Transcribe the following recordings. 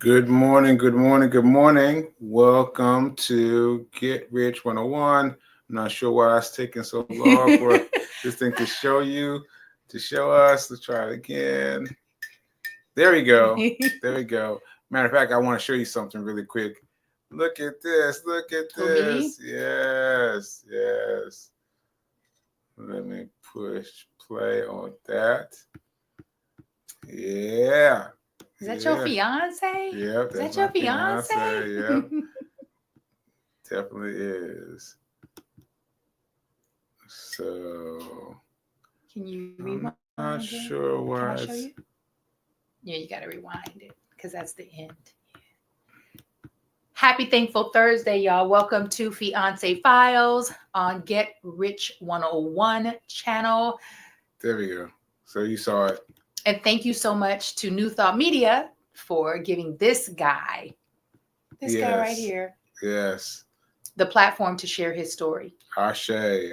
Good morning, good morning, good morning. Welcome to Get Rich 101. I'm not sure why it's taking so long for this thing to show us. Let's try it again. There we go. There we go. Matter of fact, I want to show you something really quick. Look at this. Look at this. Yes, yes. Let me push play on that. Yeah. Is that your fiance? Yep, that's your fiance? Yep. Definitely is. So can you rewind? I'm not sure why. Can I show you? Yeah, you gotta rewind it because that's the end. Happy Thankful Thursday, y'all. Welcome to Fiance Files on Get Rich 101 channel. There we go. So you saw it. And thank you so much to New Thought Media for giving this guy right here, the platform to share his story. Ashe. We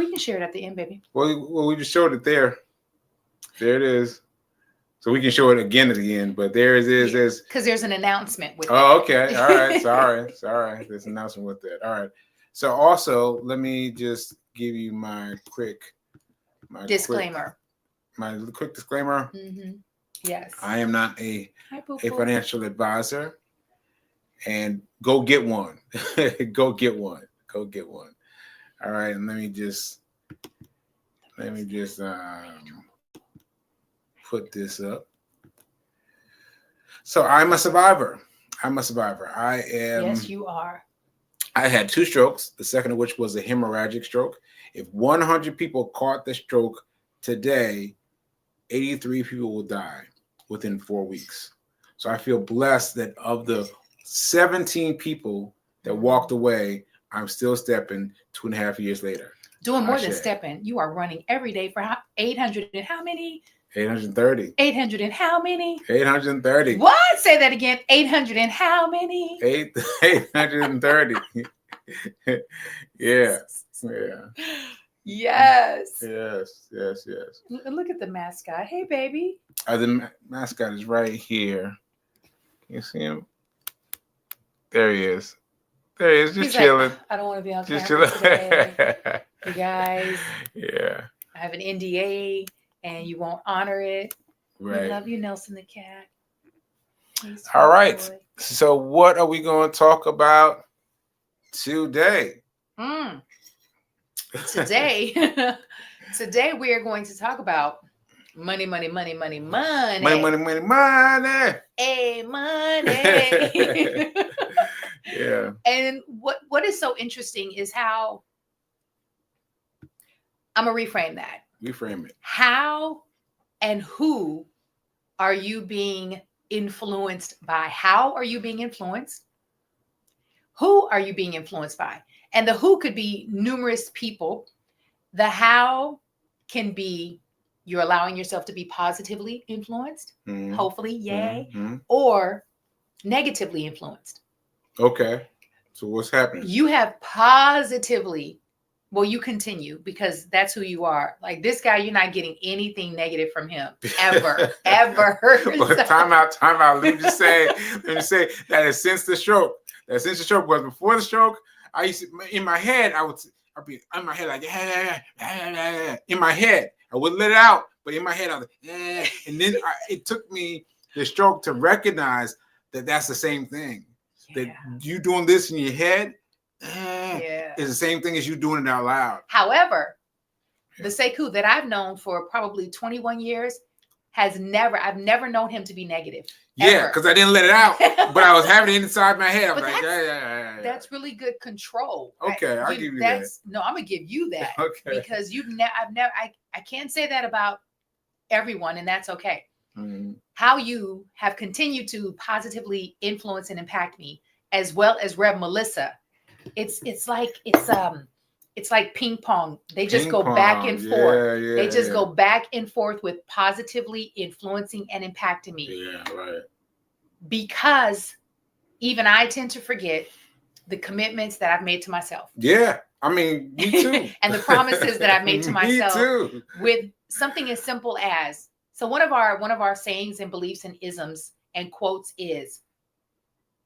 can share it at the end, baby. Well, we just showed it there. There it is. So we can show it again at the end, but there it is. Because there's an announcement with okay. All right. Sorry. There's an announcement with that. All right. So also, let me just give you my quick disclaimer. My quick disclaimer. Mm-hmm. Yes. I am not a financial advisor, and go get one. Go get one. All right. And let me just put this up. So I'm a survivor. I am. Yes, you are. I had 2 strokes, the second of which was a hemorrhagic stroke. If 100 people caught the stroke today, 83 people will die within 4 weeks. So I feel blessed that of the 17 people that walked away, I'm still stepping 2.5 years later. Doing more than stepping. You are running every day for 800 and how many? 830. 800 and how many? 830. What? Say that again. 800 and how many? 830. Yeah. Yes. Look at the mascot. Hey, baby. The mascot is right here. Can you see him? There he is. Just chilling. Like, I don't want to be on camera today. You guys. Yeah. I have an NDA, and you won't honor it. Right. We love you, Nelson the cat. All right. Boy. So what are we going to talk about today? Today we are going to talk about money. Money. Hey, money. Yeah. And what is so interesting is how I'm gonna reframe that. Reframe it. How and who are you being influenced by? How are you being influenced? Who are you being influenced by? And the who could be numerous people. The how can be you're allowing yourself to be positively influenced, hopefully, yay, or negatively influenced. Okay. So what's happening? You have positively, well, you continue because that's who you are. Like this guy, you're not getting anything negative from him ever. Well, time out. Let me just say that is since the stroke. Was before the stroke. I used to, in my head, I'd be in my head like, in my head. I wouldn't let it out, but in my head, I was like, and then it took me the stroke to recognize that that's the same thing. Yeah. That you doing this in your head is the same thing as you doing it out loud. However, the Sekou that I've known for probably 21 years I've never known him to be negative. Yeah, because I didn't let it out, but I was having it inside my head. I was like, yeah. That's really good control. Okay, I'll give you that. No, I'm gonna give you that. Okay. Because I can't say that about everyone, and that's okay. Mm-hmm. How you have continued to positively influence and impact me, as well as Rev Melissa. It's like ping pong. They just go back and forth. They just go back and forth with positively influencing and impacting me. Yeah, right. Because even I tend to forget the commitments that I've made to myself. Yeah. I mean, me too. And the promises that I've made to myself. Me too. With something as simple as, so one of our sayings and beliefs and isms and quotes is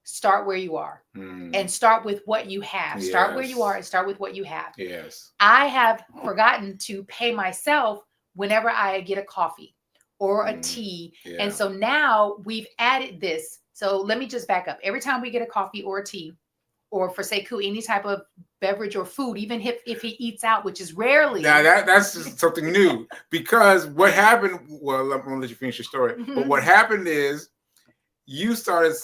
start where you are Mm. and start with what you have. Start where you Yes. are and start with what you have. Yes. I have forgotten to pay myself whenever I get a coffee or a tea. Yeah. And so now we've added this. So let me just back up. Every time we get a coffee or a tea, or for Sekou, any type of beverage or food, even if he eats out, which is rarely. Now that's just something new, because what happened, well, I'm gonna let you finish your story. But what happened is you started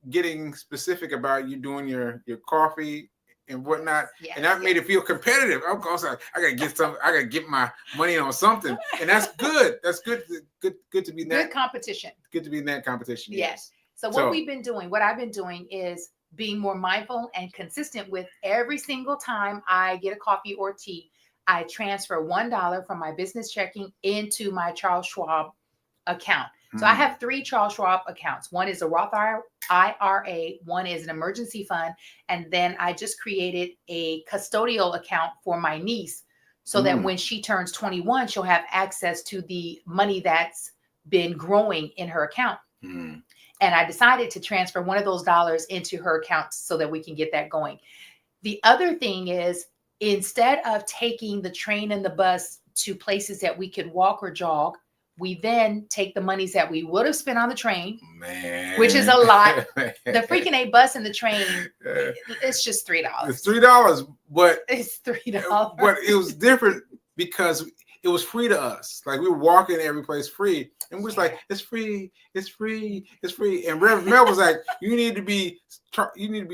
getting specific about you doing your coffee and whatnot, Yes, and that made it feel competitive. I was like, I gotta get some, I gotta get my money on something, and that's good. That's good. Good to be in that good competition. Good to be in that competition. Yes. So what I've been doing is being more mindful and consistent with every single time I get a coffee or tea. I transfer $1 from my business checking into my Charles Schwab account. So I have 3 Charles Schwab accounts. One is a Roth IRA, one is an emergency fund, and then I just created a custodial account for my niece so that when she turns 21, she'll have access to the money that's been growing in her account. And I decided to transfer one of those dollars into her account so that we can get that going. The other thing is, instead of taking the train and the bus to places that we could walk or jog, we then take the monies that we would have spent on the train, which is a lot. The freaking A bus and the train, it's just $3. It's $3, but it's $3. But it was different because it was free to us. Like we were walking every place free, and we was like, "It's free, it's free, it's free." And Reverend Mel was like, "You need to be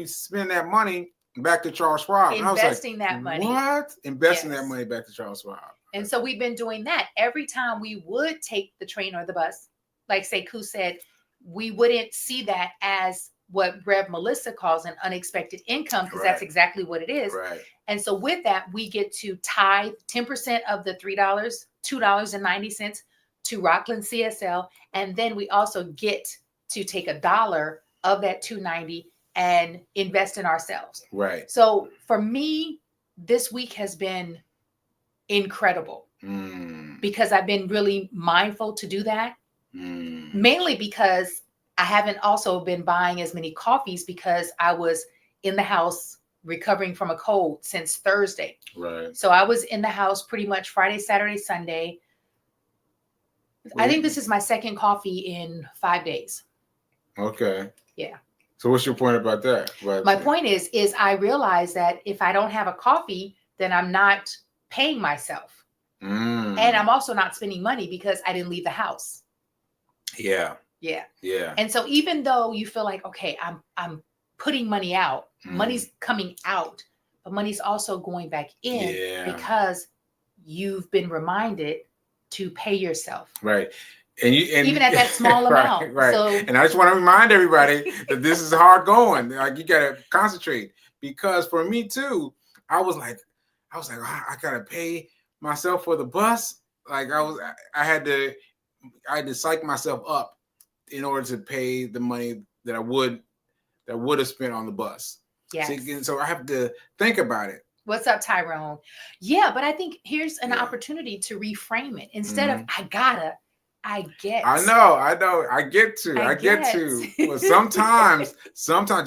spending that money back to Charles Schwab." Investing that money. What? Investing that money back to Charles Schwab. And so we've been doing that. Every time we would take the train or the bus, like Sekou said, we wouldn't see that as what Rev Melissa calls an unexpected income, because that's exactly what it is. Right. And so with that, we get to tithe 10% of the $3, $2.90 to Rockland CSL. And then we also get to take $1 of that $2.90 and invest in ourselves. Right. So for me, this week has been incredible because I've been really mindful to do that. Mainly because I haven't also been buying as many coffees because I was in the house recovering from a cold since Thursday. Right. So I was in the house pretty much Friday, Saturday, Sunday. I think this is my second coffee in 5 days. Okay. Yeah. So what's your point about that? My point is I realize that if I don't have a coffee, then I'm not paying myself. And I'm also not spending money because I didn't leave the house. Yeah. Yeah. Yeah. And so even though you feel like, okay, I'm putting money out, money's coming out, but money's also going back in because you've been reminded to pay yourself. Right. And even at that small amount. Right. So, and I just want to remind everybody that this is hard going. Like you gotta concentrate, because for me too, I was like, I gotta pay myself for the bus. Like I had to psych myself up in order to pay the money that I would have spent on the bus. Yes. So I have to think about it. What's up, Tyrone? Yeah, but I think here's an opportunity to reframe it. Instead of I gotta, I get. I know. I get to. But sometimes,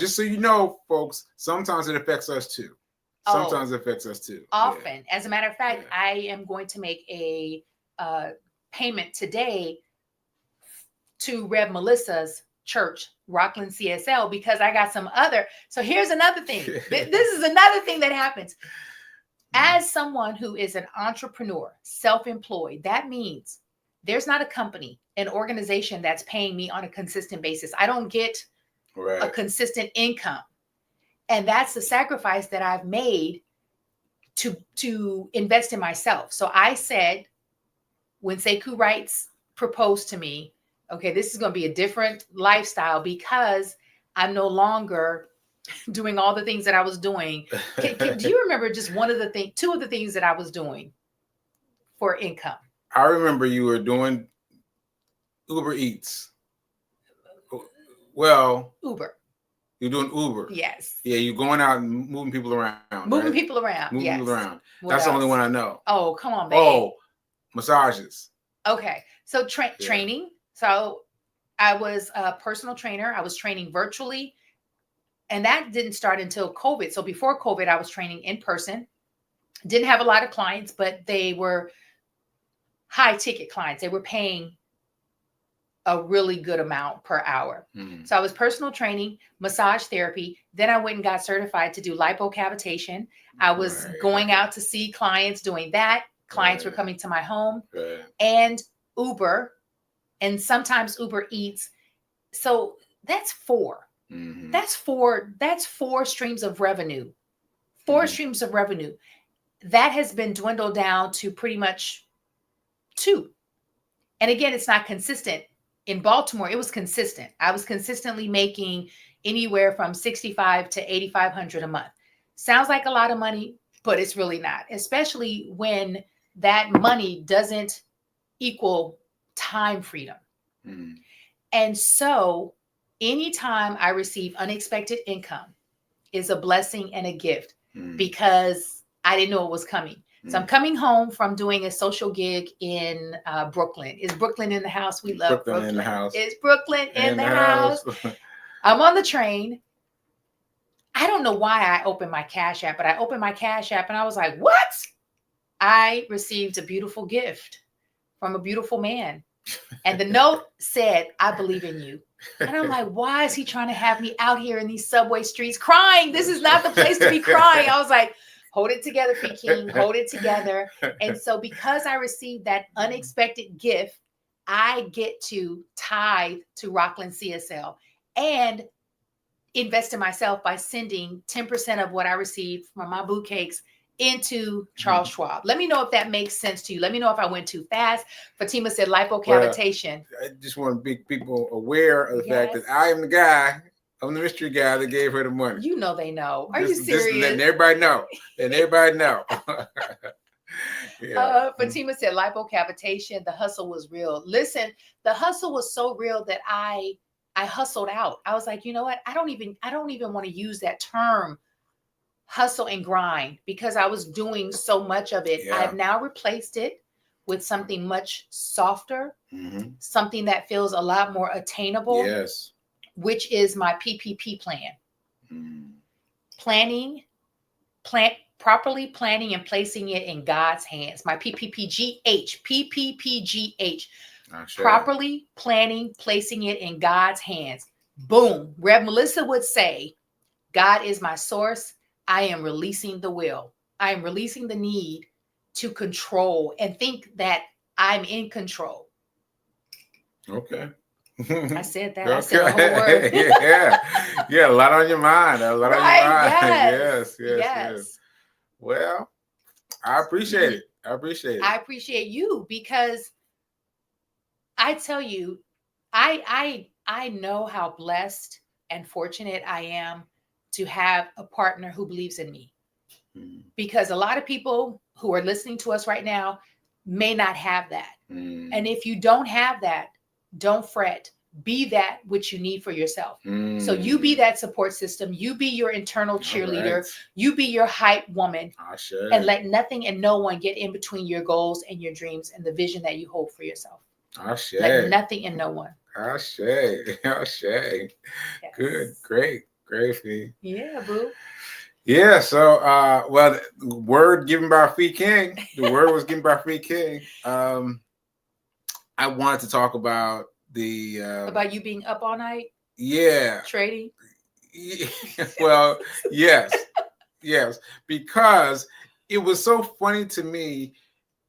just so you know, folks, sometimes it affects us too. Sometimes it affects us too. Often. Yeah. As a matter of fact, I am going to make a payment today to Rev Melissa's church, Rockland CSL, because I got some other. So here's another thing. This is another thing that happens. As someone who is an entrepreneur, self-employed, that means there's not a company, an organization that's paying me on a consistent basis. I don't get a consistent income. And that's the sacrifice that I've made to invest in myself. So I said, when Sekou Writes proposed to me, okay, this is going to be a different lifestyle because I'm no longer doing all the things that I was doing. Do you remember just two of the things that I was doing for income? I remember you were doing Uber Eats. Well, Uber. You're doing Uber. Yes. Yeah, you're going out and moving people around. Moving people around. Moving people around. That's the only one I know. Oh, come on, baby. Oh, massages. Okay. So training. So I was a personal trainer. I was training virtually, and that didn't start until COVID. So before COVID, I was training in person. Didn't have a lot of clients, but they were high ticket clients. They were paying a really good amount per hour. So I was personal training, massage therapy. Then I went and got certified to do lipocavitation. I was going out to see clients doing that. Clients were coming to my home and Uber, and sometimes Uber Eats. So that's four. That's four streams of revenue. Four streams of revenue. That has been dwindled down to pretty much 2. And again, it's not consistent. In Baltimore, it was consistent. I was consistently making anywhere from $6,500 to $8,500 a month. Sounds like a lot of money, but it's really not, especially when that money doesn't equal time freedom. And so anytime I receive unexpected income is a blessing and a gift because I didn't know it was coming. So I'm coming home from doing a social gig in Brooklyn. Is Brooklyn in the house? We love Brooklyn. In the house. Is Brooklyn in the house? I'm on the train. I don't know why I opened my Cash App, but I opened my Cash App and I was like, what? I received a beautiful gift from a beautiful man. And the note said, I believe in you. And I'm like, why is he trying to have me out here in these subway streets crying? This is not the place to be crying. I was like, hold it together, Fee King, hold it together. And so because I received that unexpected gift, I get to tithe to Rockland CSL and invest in myself by sending 10% of what I received from my boo cakes into Charles Schwab. Let me know if that makes sense to you. Let me know if I went too fast. Fatima said lipocavitation. Well, I just want to make people aware of the fact that I am the guy. I'm the mystery guy that gave her the money. You know they know. Are you serious? Letting everybody know. Letting everybody know. Fatima said lipocavitation. The hustle was real. Listen, the hustle was so real that I hustled out. I was like, you know what? I don't even want to use that term, hustle and grind, because I was doing so much of it. I've now replaced it with something much softer, something that feels a lot more attainable. Yes. Which is my PPP plan. Properly planning and placing it in God's hands. My PPPGH. Properly planning, placing it in God's hands. Boom. Rev Melissa would say, God is my source. I am releasing the will. I am releasing the need to control and think that I'm in control. Okay. I said that. Okay. I said the whole word. Yeah, a lot on your mind. A lot on your mind. Yes. Well, I appreciate it. I appreciate you because I tell you, I know how blessed and fortunate I am to have a partner who believes in me. Because a lot of people who are listening to us right now may not have that. And if you don't have that, don't fret. Be that which you need for yourself. So you be that support system. You be your internal cheerleader. You be your hype woman. And let nothing and no one get in between your goals and your dreams and the vision that you hold for yourself. Let nothing and no one. Yes. Good. Great, Fee. Yeah, boo. Yeah, so the word given by Fee King. The word was given by Fee King. I wanted to talk about about you being up all night. Yeah. Trading. Well, yes, because it was so funny to me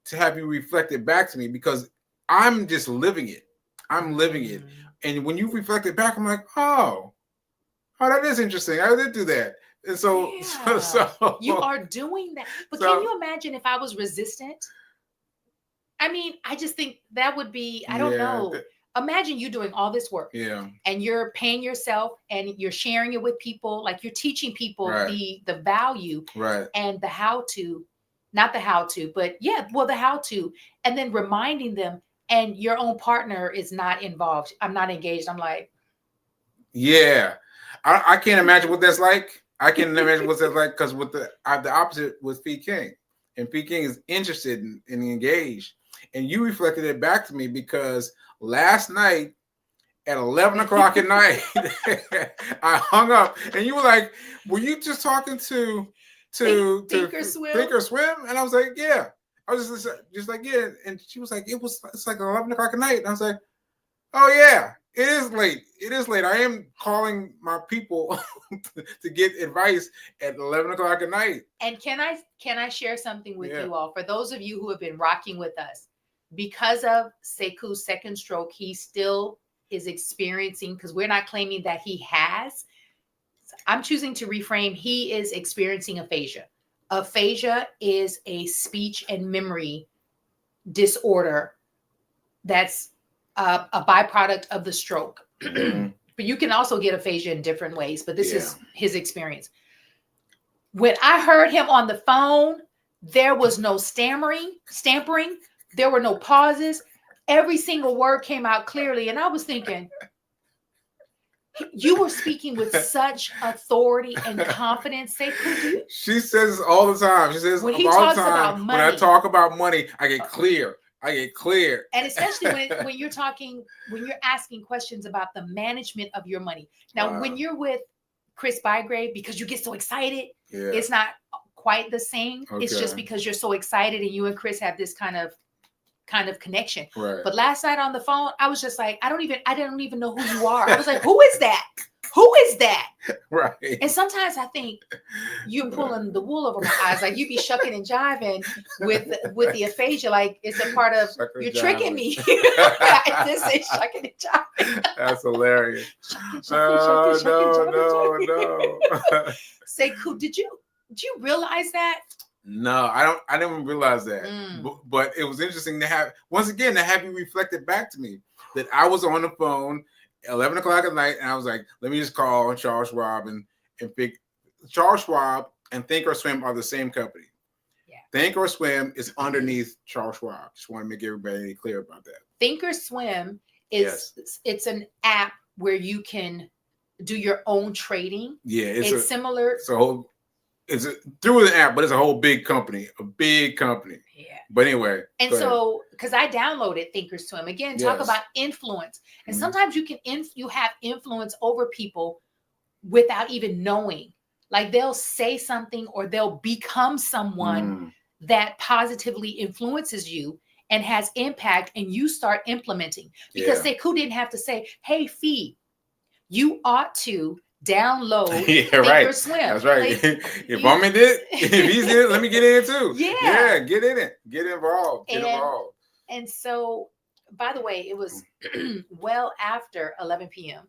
to have you reflect it back to me because I'm just living it. I'm living it, and when you reflect it back, I'm like, oh, that is interesting. I did do that. And so you are doing that. But can you imagine if I was resistant? I mean, I just think that would be, I don't know. Imagine you doing all this work. And you're paying yourself and you're sharing it with people. Like you're teaching people the value and the how to, not the how to, but the how to, and then reminding them, and your own partner is not involved. I'm not engaged. I'm like, I can't imagine what that's like. I can't imagine what that's like because with the opposite with Fee King, and Fee King is interested and engaged. And you reflected it back to me because last night at 11 o'clock at night. I hung up, and you were like, "Were you just talking to Thinkorswim?" And I was like, "Yeah." I was just like, "Yeah," and she was like, "It's like 11 o'clock at night," and I was like, "Oh yeah, it is late. It is late. I am calling my people to get advice at 11 o'clock at night." And can I share something with you all? For those of you who have been rocking with us, because of Sekou's second stroke, he still is experiencing, because we're not claiming that he has. I'm choosing to reframe. He is experiencing aphasia. Aphasia is a speech and memory disorder that's a byproduct of the stroke. But you can also get aphasia in different ways, but this is his experience. When I heard him on the phone, there was no stampering. There were no pauses. Every single word came out clearly. And I was thinking, you were speaking with such authority and confidence. Sekou, she says this all the time. She says when he all talks the time, about money, when I talk about money, I get clear. And especially when you're asking questions about the management of your money. Now, when you're with Chris Bygrave, because you get so excited, it's not quite the same. Okay. It's just because you're so excited and you and Chris have this kind of connection. Right. But last night on the phone, I was just like, I don't even know who you are. I was like, who is that? Who is that? Right. And sometimes I think you're pulling the wool over my eyes. Like you be shucking and jiving with the aphasia. Like it's a part of you're tricking me. I just say shucking and jiving. That's hilarious. No. Sekou, did you realize that? No, I didn't realize that. But it was interesting to have you reflected back to me that I was on the phone 11 o'clock at night, and I was like, let me just call Charles Schwab and pick. Charles Schwab and Thinkorswim are the same company. Yeah. Thinkorswim is underneath Charles Schwab. Just want to make everybody clear about that. Thinkorswim is it's an app where you can do your own trading. Yeah, it's similar. So it's through the app, but it's a whole big company. Yeah. But anyway. And so, because I downloaded Thinkorswim, again, talk about influence. And sometimes you have influence over people without even knowing. Like they'll say something or they'll become someone that positively influences you and has impact, and you start implementing. Because Sekou didn't have to say, hey, Fee, you ought to download Thinkorswim. That's right. If I'm in it, if he's in it, let me get in it too. Yeah, get in it. Get involved. Get involved. And so, by the way, it was well after 11 p.m.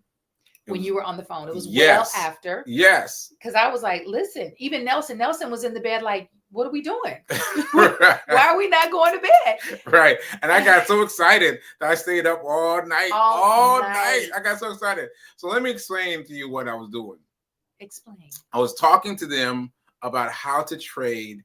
when you were on the phone. It was well after. Yes. Because I was like, listen, even Nelson was in the bed like, what are we doing? Why are we not going to bed? Right. And I got so excited that I stayed up all night. All night. I got so excited. So let me explain to you what I was doing. Explain. I was talking to them about how to trade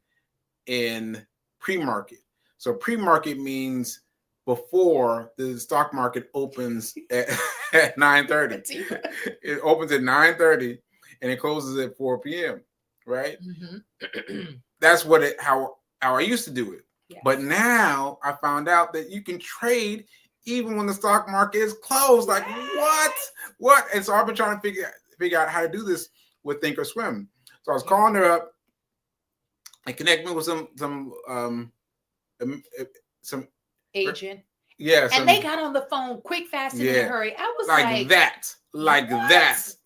in pre-market. So pre-market means before the stock market opens at 9:30. It opens at 9:30 and it closes at 4 p.m. Right? Mm-hmm. That's how I used to do it. Yes. But now I found out that you can trade even when the stock market is closed. Like what? And so I've been trying to figure out how to do this with Thinkorswim. So I was calling her up and connecting with some agent. Yes. And they got on the phone quick, fast, and in a hurry. I was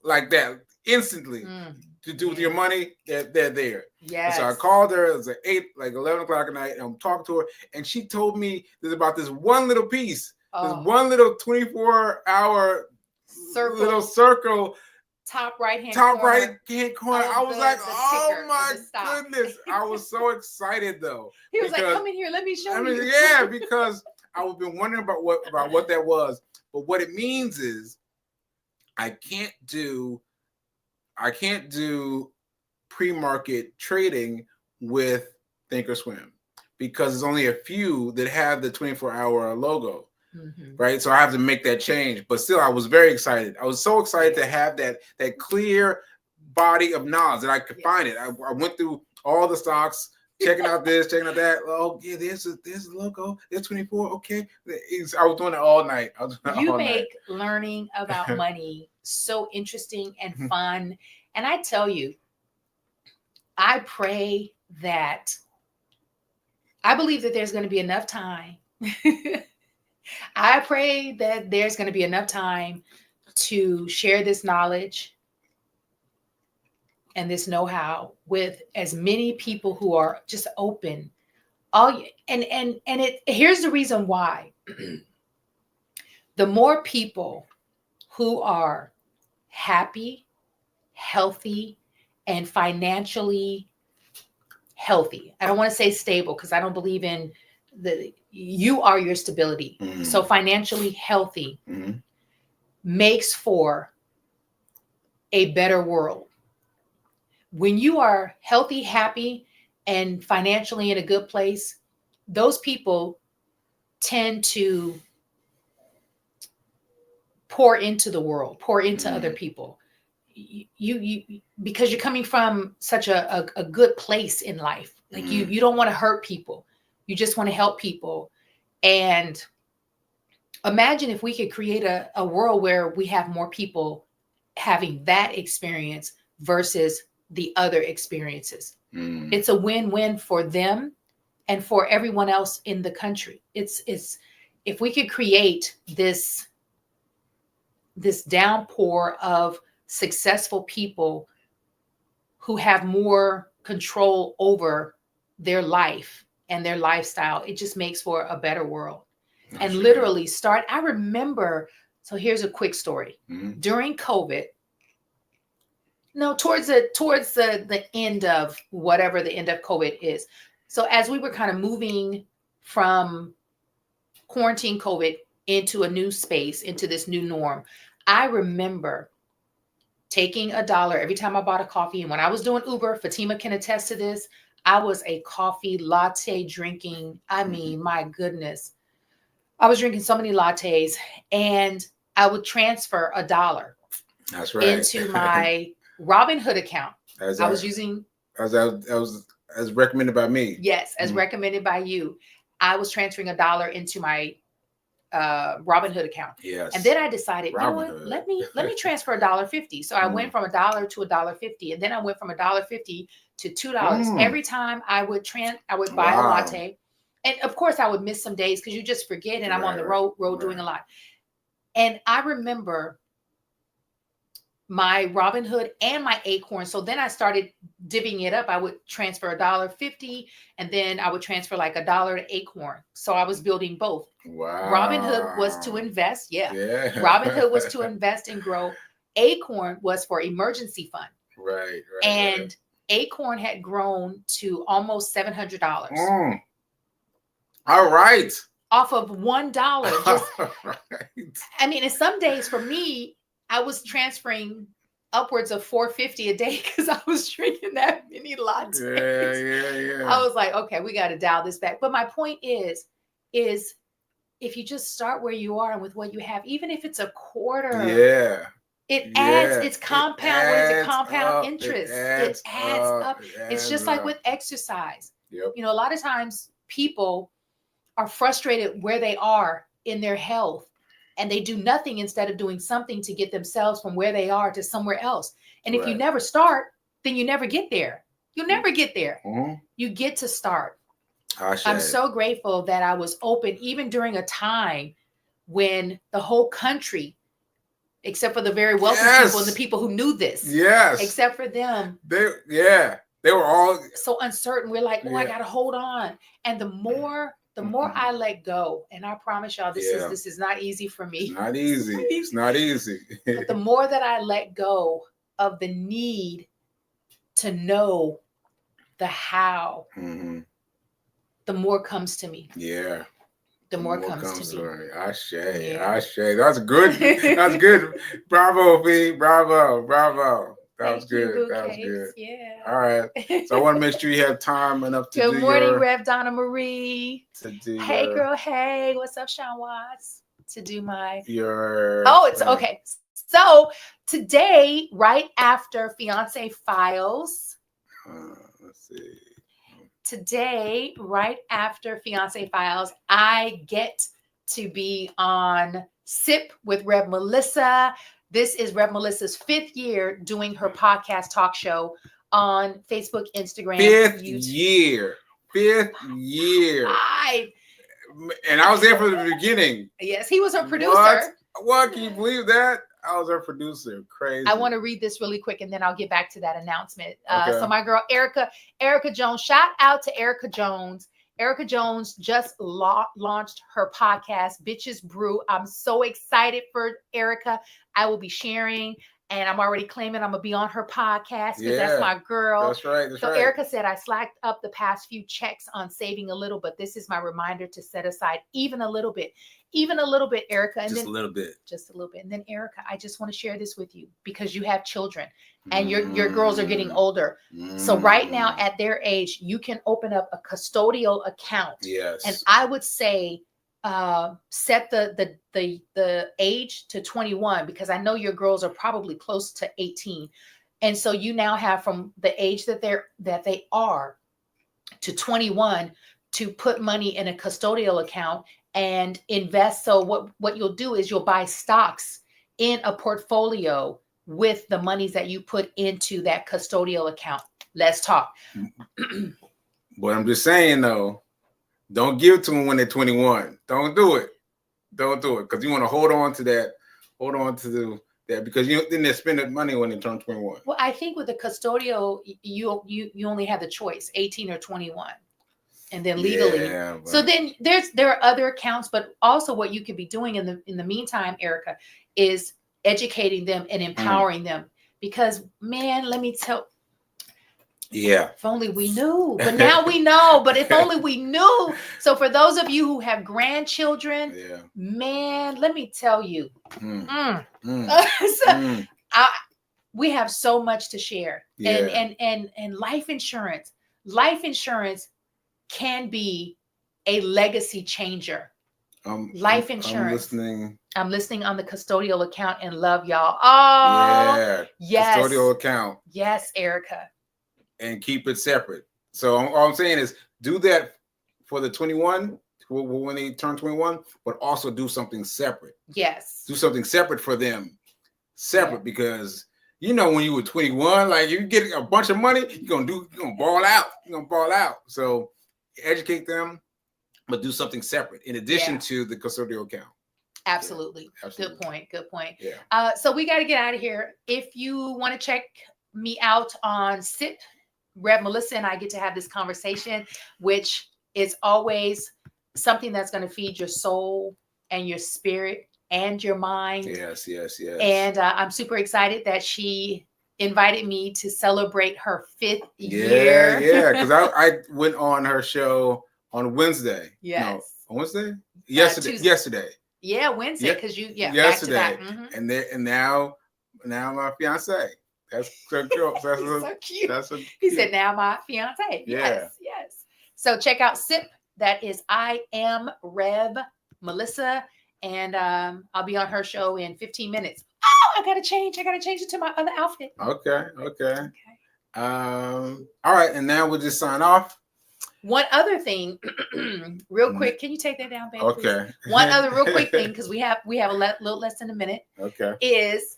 like that, instantly. To do with your money, they're there. Yes. So I called her. It was like 11 o'clock at night, and I'm talking to her, and she told me about this one little piece, this one little 24-hour little circle, top right hand corner. I was like, oh my goodness! I was so excited though. He was like, come in here, let me show you. Yeah, because I've been wondering about what that was, but what it means is I can't do pre-market trading with Thinkorswim because there's only a few that have the 24-hour logo, right? So I have to make that change. But still, I was very excited. I was so excited to have that clear body of knowledge that I could find it. I went through all the stocks checking out this, checking out that. Oh, yeah, there's a logo. It's 24. Okay. I was doing it all night. You make learning about money so interesting and fun. And I tell you, I pray that I believe that there's going to be enough time. I pray that there's going to be enough time to share this knowledge and this know-how with as many people who are just open. Here's the reason why. The more people who are happy, healthy, and financially healthy. I don't want to say stable because I don't believe in you are your stability. Mm-hmm. So financially healthy makes for a better world. When you are healthy, happy, and financially in a good place, those people tend to pour into the world, pour into other people. You because you're coming from such a good place in life. Like you don't want to hurt people. You just want to help people. And imagine if we could create a world where we have more people having that experience versus the other experiences. It's a win-win for them and for everyone else in the country. It's if we could create this downpour of successful people who have more control over their life and their lifestyle, it just makes for a better world. And literally I remember, so here's a quick story. During COVID, towards the end of whatever the end of COVID is. So as we were kind of moving from quarantine COVID into a new space, into this new norm, I remember taking $1 every time I bought a coffee. And when I was doing Uber, Fatima can attest to this, I was a coffee latte drinking. I mean, my goodness, I was drinking so many lattes, and I would transfer $1. That's right. Into my Robinhood account. I was using as recommended by me. Yes, as recommended by you. I was transferring $1 into my Robinhood account. Yes. And then I decided, you know what? Let me transfer $1.50. So I went from $1 to $1.50, and then I went from $1.50 to $2. Every time I would buy a latte. And of course I would miss some days because you just forget, and I'm on the road doing a lot. And I remember my Robinhood and my Acorn. So then I started divvying it up. I would transfer $1.50, and then I would transfer like $1 to Acorn. So I was building both. Wow. Robinhood was to invest. Yeah. Robinhood was to invest and grow. Acorn was for emergency fund. Right. And Acorn had grown to almost $700. All right. Off of $1. Just, right. I mean, in some days for me, I was transferring upwards of $4.50 a day because I was drinking that many lattes. Yeah. I was like, okay, we got to dial this back. But my point is if you just start where you are and with what you have, even if it's a quarter, it adds, it's compound. What is it? Compound interest. It adds up. It's just like with exercise. Yep. You know, a lot of times people are frustrated where they are in their health, and they do nothing instead of doing something to get themselves from where they are to somewhere else. And if you never start, then you never get there. You'll never get there. You get to start. I'm so grateful that I was open, even during a time when the whole country, except for the very wealthy people and the people who knew this, except for them, they were all so uncertain. We're like, I gotta hold on. And the more I let go, and I promise y'all, this is not easy for me. It's not easy. It's not easy. But the more that I let go of the need to know the how, the more comes to me. Yeah. The more comes to me. Ashe. That's good. That's good. Bravo, V. Bravo. That was good. That was good. Yeah. All right. So I want to make sure you have time enough to do Good morning, Rev Donna Marie. Hey, girl. Hey. What's up, Sean Watts? To do my... it's okay. So today, right after Fiance Files... let's see. today, right after Fiance Files, I get to be on Sip with Rev Melissa. This is Rev Melissa's 5th year doing her podcast talk show on Facebook, Instagram, 5th YouTube. year. 5th year. And I was there from the beginning. Yes, he was her producer. What? Can you believe that? I was her producer. Crazy. I want to read this really quick and then I'll get back to that announcement. So my girl, Erica Jones, shout out to Erica Jones. Erica Jones just launched her podcast, Bitches Brew. I'm so excited for Erica. I will be sharing, and I'm already claiming I'm going to be on her podcast because that's my girl. That's right. So Erica said, I slacked up the past few checks on saving a little, but this is my reminder to set aside even a little bit, Erica. And just then, a little bit. Just a little bit. And then, Erica, I just want to share this with you because you have children and your girls are getting older. So right now at their age, you can open up a custodial account. Yes. And I would say set the age to 21 because I know your girls are probably close to 18. And so you now have from the age that they are to 21 to put money in a custodial account and invest. So what you'll do is you'll buy stocks in a portfolio with the monies that you put into that custodial account. Let's talk. But I'm just saying though, don't give it to them when they're 21. Don't do it. Because you want to hold on to that. Hold on to that because then they spend that money when they turn 21. Well, I think with the custodial, you only have the choice, 18 or 21. And then legally. Yeah, so then there are other accounts, but also what you could be doing in the meantime, Erica, is educating them and empowering them. Because man, let me tell. Yeah. If only we knew. But now we know. But if only we knew. So for those of you who have grandchildren, man, let me tell you. We have so much to share. Yeah. And life insurance. Life insurance can be a legacy changer. Life insurance. I'm listening on the custodial account and love y'all. Oh, yeah. Yes. Custodial account. Yes, Erica. And keep it separate. So all I'm saying is do that for the 21 when they turn 21, but also do something separate. Yes. Do something separate for them. Because when you were 21, like you get a bunch of money, you're gonna ball out. So educate them, but do something separate in addition to the custodial account. Absolutely. Good point. Yeah. So we got to get out of here. If you want to check me out on SIP, Rev Melissa and I get to have this conversation, which is always something that's going to feed your soul and your spirit and your mind. Yes. And I'm super excited that she invited me to celebrate her 5th year. Yeah, because I went on her show on Wednesday. Yes. No, on Wednesday? Yesterday. Yeah, Wednesday, because yesterday. Back to back. And now my fiance. That's so cool. That's so cute. He said, now my fiance. Yeah. Yes. So check out SIP. That is I Am Rev Melissa. And I'll be on her show in 15 minutes. Oh, I gotta change it to my other outfit. Okay. All right, and now we'll just sign off. One other thing, real quick. Can you take that down, babe? Okay. Please? One other real quick thing, because we have a little less than a minute. Okay. Is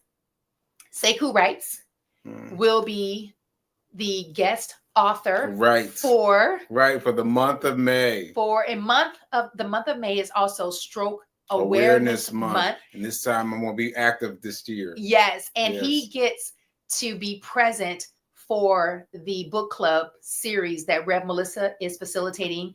Sekou Writes will be the guest author. For the month of May. The month of May is also Stroke Awareness Month. And this time I'm going to be active this year. Yes. And he gets to be present for the book club series that Rev Melissa is facilitating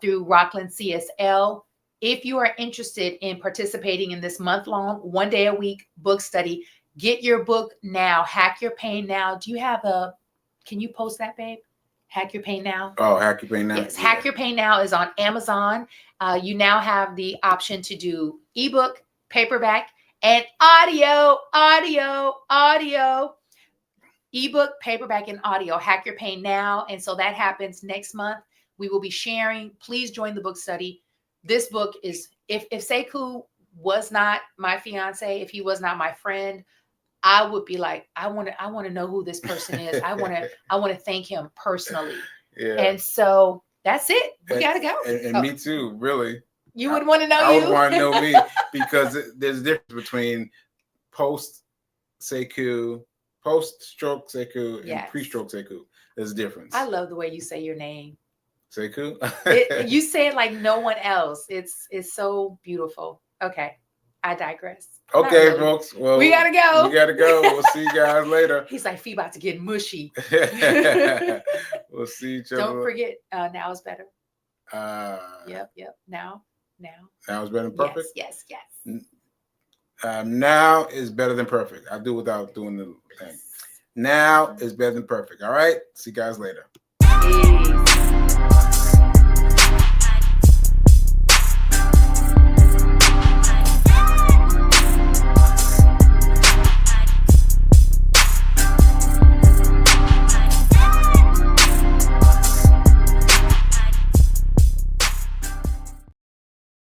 through Rockland CSL. If you are interested in participating in this month-long, 1 day a week book study, get your book now. Hack Your Pain Now. Do you have can you post that, babe? Hack Your Pain Now. Oh, Hack Your Pain Now. Yes, Hack Your Pain Now is on Amazon. You now have the option to do ebook, paperback, and audio. Ebook, paperback, and audio. Hack Your Pain Now. And so that happens next month. We will be sharing. Please join the book study. This book is, if Sekou was not my fiance, if he was not my friend, I would be like, I want to know who this person is. I want to thank him personally Yeah. And so that's it. We got to go. And me too, really. You would want to know I you? would want to know me because there's a difference between post-stroke sekou, and Yes. pre-stroke sekou. There's a difference. I love the way you say your name. Sekou? You say it like no one else. It's so beautiful. Okay. I digress. Okay, really. folks. Well, we gotta go. We gotta go. We'll see you guys later. He's like, Fee about to get mushy. We'll see each other. Don't forget, now is better. Yep. Now. Now is better than perfect. Yes. Now is better than perfect. I'll do without doing the thing. Now is better than perfect. All right. See you guys later. Peace.